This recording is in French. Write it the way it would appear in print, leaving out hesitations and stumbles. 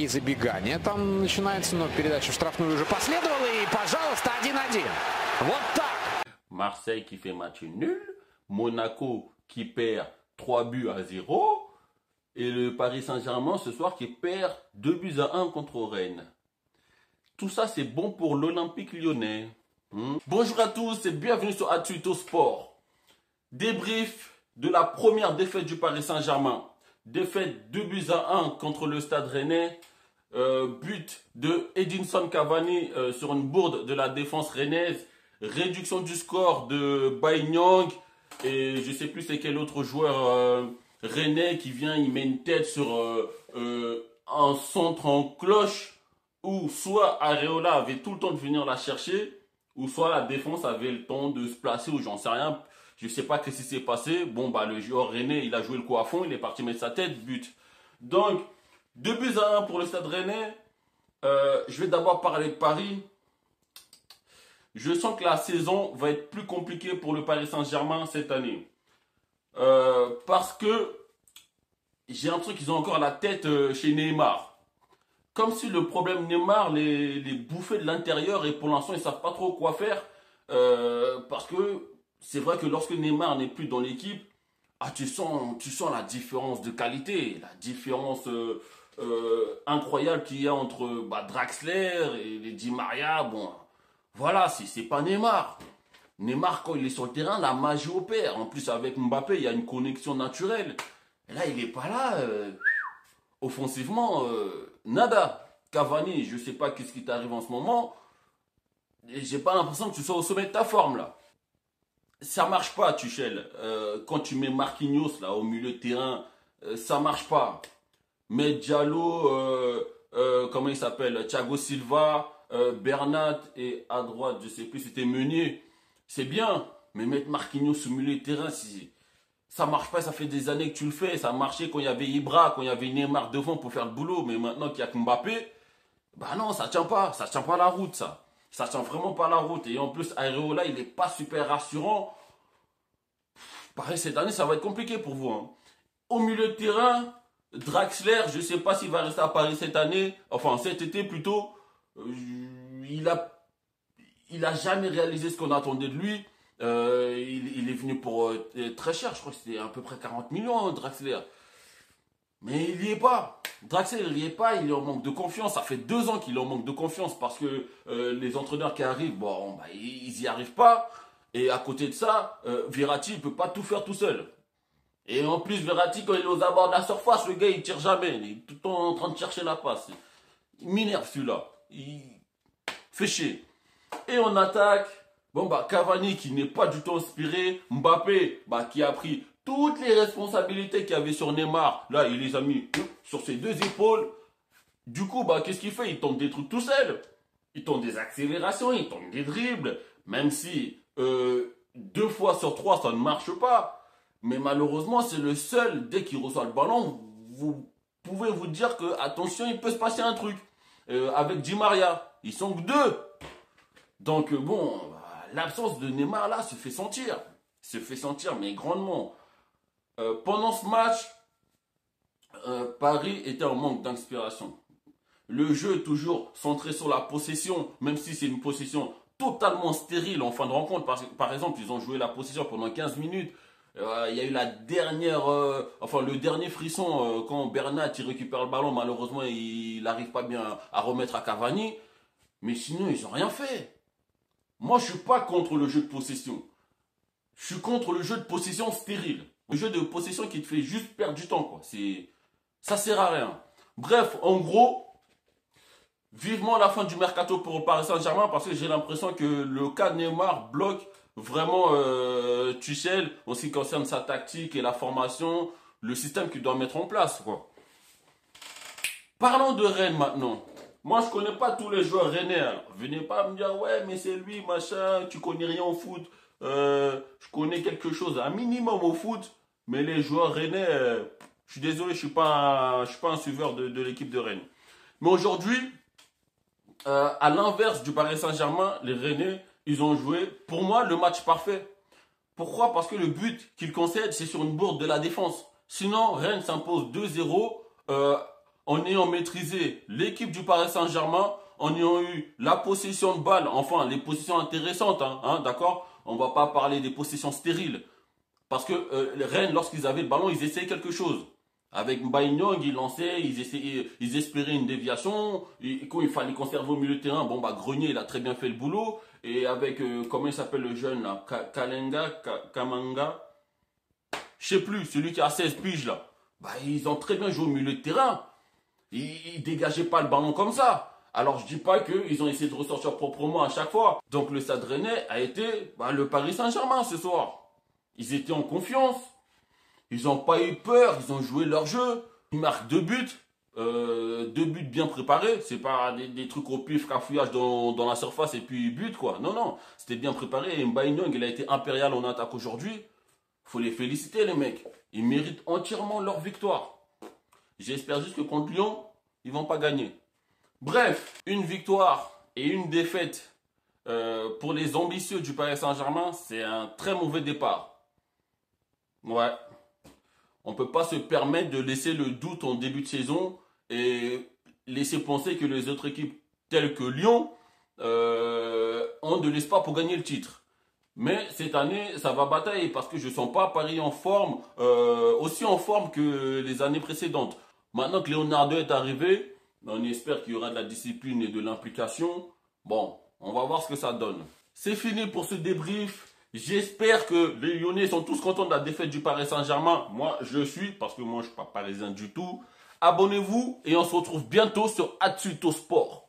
и забегание там начинается, но передача в штрафную уже последовала, и, пожалуйста, 1-1. Вот так. Marseille qui fait match nul, Monaco qui perd 3 buts à 0, et le Paris Saint-Germain ce soir qui perd 2 buts à 1 contre Rennes. Tout ça, c'est bon pour l'Olympique lyonnais. Bonjour à tous et bienvenue sur Atuito Sport. Débrief de la première défaite du Paris Saint-Germain. Défaite 2 buts à 1 contre le Stade Rennais. But de Edinson Cavani sur une bourde de la défense rennaise. Réduction du score de Baïnyang. Et je ne sais plus c'est quel autre joueur rennais qui vient, il met une tête sur un centre en cloche. Où soit Areola avait tout le temps de venir la chercher, ou soit la défense avait le temps de se placer, ou j'en sais rien. Je ne sais pas ce qui s'est passé. Bon, bah, le joueur rennais, il a joué le coup à fond, il est parti mettre sa tête, but. Donc, 2 buts à 1 pour le Stade Rennais. Je vais d'abord parler de Paris. Je sens que la saison va être plus compliquée pour le Paris Saint-Germain cette année. Parce que j'ai l'impression qu'ils ont encore la tête chez Neymar. Comme si le problème Neymar les bouffait de l'intérieur et pour l'instant ils ne savent pas trop quoi faire. Parce que c'est vrai que lorsque Neymar n'est plus dans l'équipe, tu sens la différence de qualité, la différence incroyable qu'il y a entre Draxler et les Di Maria. Bon, voilà, c'est pas Neymar. Neymar, quand il est sur le terrain, la magie opère. En plus, avec Mbappé, il y a une connexion naturelle. Et là, il n'est pas là. Offensivement, nada. Cavani, je ne sais pas qu'est-ce qui t'arrive en ce moment. J'ai pas l'impression que tu sois au sommet de ta forme là. Ça marche pas, Tuchel. Quand tu mets Marquinhos là au milieu de terrain, ça marche pas. Mais Diallo, comment il s'appelle, Thiago Silva, Bernat et à droite, je sais plus, c'était Meunier. C'est bien, mais mettre Marquinhos au milieu de terrain, ça marche pas, ça fait des années que tu le fais. Ça marchait quand il y avait Ibra, quand il y avait Neymar devant pour faire le boulot. Mais maintenant qu'il y a que Mbappé, bah non, ça tient pas la route ça. Ça tient vraiment pas la route. Et en plus, Areola, il est pas super rassurant. Pareil, cette année, ça va être compliqué pour vous. Hein. Au milieu de terrain, Draxler, je sais pas s'il va rester à Paris cette année. Enfin, cet été plutôt. Il a jamais réalisé ce qu'on attendait de lui. Il est venu pour très cher, je crois que c'était à peu près 40 millions, hein, Draxler. Mais il n'y est pas. Draxler, il n'y est pas, il est en manque de confiance. Ça fait 2 ans qu'il est en manque de confiance parce que les entraîneurs qui arrivent, bon, bah, ils n'y arrivent pas. Et à côté de ça, Verratti, il ne peut pas tout faire tout seul. Et en plus, Verratti, quand il est aux abords de la surface, le gars, il tire jamais. Il est tout le temps en train de chercher la passe. Il m'énerve celui-là. Il fait chier. Et on attaque. Bon, bah, Cavani qui n'est pas du tout inspiré. Mbappé, bah, qui a pris toutes les responsabilités qu'il y avait sur Neymar. Là, il les a mis sur ses 2 épaules. Du coup, bah, qu'est-ce qu'il fait? Il tente des trucs tout seul. Il tente des accélérations, il tente des dribbles. Même si 2 fois sur 3, ça ne marche pas. Mais malheureusement, c'est le seul, dès qu'il reçoit le ballon, vous pouvez vous dire que, attention, il peut se passer un truc. Avec Di Maria, ils sont que 2. Donc, bon, l'absence de Neymar là se fait sentir. Se fait sentir, mais grandement. Pendant ce match, Paris était en manque d'inspiration. Le jeu est toujours centré sur la possession, même si c'est une possession totalement stérile en fin de rencontre. Par exemple, ils ont joué la possession pendant 15 minutes. Il y a eu la dernière, le dernier frisson quand Bernat il récupère le ballon. Malheureusement, il n'arrive pas bien à remettre à Cavani. Mais sinon, ils n'ont rien fait. Moi, je ne suis pas contre le jeu de possession. Je suis contre le jeu de possession stérile. Le jeu de possession qui te fait juste perdre du temps, quoi. Ça sert à rien. Bref, en gros, vivement la fin du mercato pour le Paris Saint-Germain parce que j'ai l'impression que le cas Neymar bloque vraiment Tuchel en ce qui concerne sa tactique et la formation, le système qu'il doit mettre en place, quoi. Parlons de Rennes maintenant. Moi, je connais pas tous les joueurs rennais. Alors. Venez pas me dire, ouais, mais c'est lui, machin, tu connais rien au foot. Je connais quelque chose, un minimum au foot. Mais les joueurs rennais, je suis désolé, je suis pas un suiveur de l'équipe de Rennes. Mais aujourd'hui, à l'inverse du Paris Saint-Germain, les Rennais, ils ont joué, pour moi, le match parfait. Pourquoi? Parce que le but qu'ils concèdent, c'est sur une bourde de la défense. Sinon, Rennes s'impose 2-0 en ayant maîtrisé l'équipe du Paris Saint-Germain, en ayant eu la possession de balle, enfin les possessions intéressantes, d'accord? On va pas parler des possessions stériles. Parce que les Rennes, lorsqu'ils avaient le ballon, ils essayaient quelque chose. Avec Mbaye-Niang, ils lançaient, ils espéraient une déviation. Et quand il fallait conserver au milieu de terrain, bon bah Grenier, il a très bien fait le boulot. Et avec, comment il s'appelle le jeune là, Kamanga, je sais plus, celui qui a 16 piges là. Bah ils ont très bien joué au milieu de terrain. Ils dégageaient pas le ballon comme ça. Alors je dis pas qu'ils ont essayé de ressortir proprement à chaque fois. Donc le Stade Rennais a été le Paris Saint-Germain ce soir. Ils étaient en confiance. Ils n'ont pas eu peur. Ils ont joué leur jeu. Ils marquent 2 buts. 2 buts bien préparés. C'est pas des trucs au pif, cafouillage dans la surface et puis but quoi. Non, non. C'était bien préparé. Et Mbaye-Niang, il a été impérial en attaque aujourd'hui. Faut les féliciter les mecs. Ils méritent entièrement leur victoire. J'espère juste que contre Lyon, ils vont pas gagner. Bref, une victoire et une défaite pour les ambitieux du Paris Saint-Germain, c'est un très mauvais départ. Ouais. On ne peut pas se permettre de laisser le doute en début de saison et laisser penser que les autres équipes telles que Lyon ont de l'espoir pour gagner le titre. Mais cette année, ça va batailler parce que je ne sens pas Paris en forme, aussi en forme que les années précédentes. Maintenant que Leonardo est arrivé, on espère qu'il y aura de la discipline et de l'implication. Bon, on va voir ce que ça donne. C'est fini pour ce débrief. J'espère que les Lyonnais sont tous contents de la défaite du Paris Saint-Germain. Moi, je suis, parce que moi, je ne suis pas parisien du tout. Abonnez-vous et on se retrouve bientôt sur Atsuto Sport.